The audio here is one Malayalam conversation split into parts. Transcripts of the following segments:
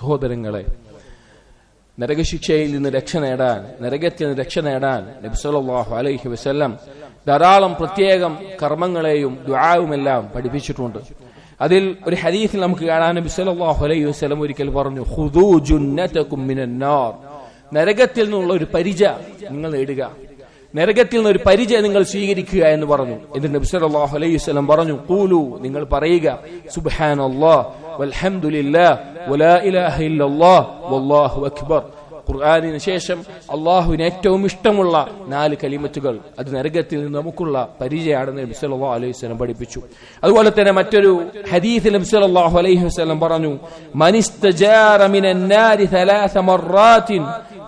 സഹോദരങ്ങളെ, നരകശിക്ഷയിൽ നിന്ന് രക്ഷ നേടാൻ, നരകത്തിൽ നിന്ന് രക്ഷ നേടാൻ നബി സല്ലല്ലാഹു അലൈഹി വസല്ലം ധാരാളം പ്രത്യേകം കർമ്മങ്ങളെയും ദുആവുമെല്ലാം പഠിപ്പിച്ചിട്ടുണ്ട്. അതിൽ ഒരു ഹദീസിൽ നമുക്ക് കാണാൻ നബി സല്ലല്ലാഹു അലൈഹി വസല്ലം ഒരിക്കൽ പറഞ്ഞു, ഖുദൂ ജുന്നതകും മിനന്നാർ, നരകത്തിൽ നിന്നുള്ള ഒരു പരിച നിങ്ങൾ നേടുക, നരകത്തിൽ നിന്ന് ഒരു പരിച നിങ്ങൾ സ്വീകരിക്കുക എന്ന് പറഞ്ഞു. എന്നിട്ട് നബി സല്ലല്ലാഹു അലൈഹി വസല്ലം പറഞ്ഞു, ഖൂലു, നിങ്ങൾ പറയുക, സുബ്ഹാനല്ലാഹ് വൽഹംദുലില്ലാഹ് വലാ ഇലാഹ ഇല്ലല്ലാഹ് വല്ലാഹു അക്ബർ. ഖുർആനിന് ശേഷം അള്ളാഹുവിന് ഏറ്റവും ഇഷ്ടമുള്ള 4 കലിമത്തുകൾ, അത് നരകത്തിൽ നിന്ന് നമുക്കുള്ള പരിചയമാണെന്ന് നബി സല്ലല്ലാഹു അലൈഹി വസല്ലം പഠിപ്പിച്ചു. അതുപോലെ തന്നെ മറ്റൊരു ഹദീസിൽ നബി സല്ലല്ലാഹു അലൈഹി വസല്ലം പറഞ്ഞു, മനിസ്തജാറ മിനന്നാരി 3 മർറാത്തിൻ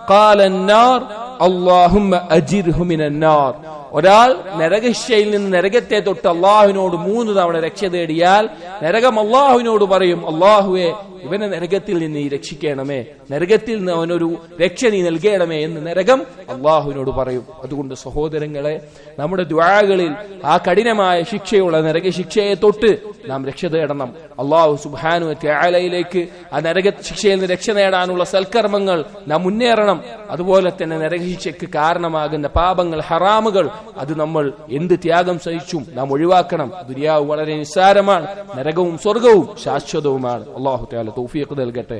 ഖാല അന്നാർ അല്ലാഹുമ്മ അജിർഹു മിനന്നാർ. ഒരാൾ നരകശിക്ഷയിൽ നിന്ന് നരകത്തെ തൊട്ട് അള്ളാഹുവിനോട് 3 തവണ രക്ഷ തേടിയാൽ നരകം അള്ളാഹുവിനോട് പറയും, അള്ളാഹുവെ ഇവനെ നരകത്തിൽ നിന്ന് നീ രക്ഷിക്കണമേ, നരകത്തിൽ നിന്ന് അവനൊരു രക്ഷ നീ നൽകണമേ എന്ന് നരകം അള്ളാഹുവിനോട് പറയും. അതുകൊണ്ട് സഹോദരങ്ങളെ, നമ്മുടെ ദുആകളിൽ ആ കഠിനമായ ശിക്ഷയുള്ള നരകശിക്ഷയെ തൊട്ട് നാം രക്ഷ തേടണം. അള്ളാഹു സുബ്ഹാനഹു വ തആലയിലേക്ക് ആ നരക ശിക്ഷയിൽ നിന്ന് രക്ഷ നേടാനുള്ള സൽക്കർമ്മങ്ങൾ നാം മുന്നേറണം. അതുപോലെ തന്നെ നരകശിക്ഷയ്ക്ക് കാരണമാകുന്ന പാപങ്ങൾ, ഹറാമുകൾ, അത് നമ്മൾ എന്ത് ത്യാഗം സഹിച്ചും നാം ഒഴിവാക്കണം. ദുനിയാവ് വളരെ നിസ്സാരമാണ്, നരകവും സ്വർഗവും ശാശ്വതവുമാണ്. അല്ലാഹു തആല തൗഫീഖ് നൽകട്ടെ.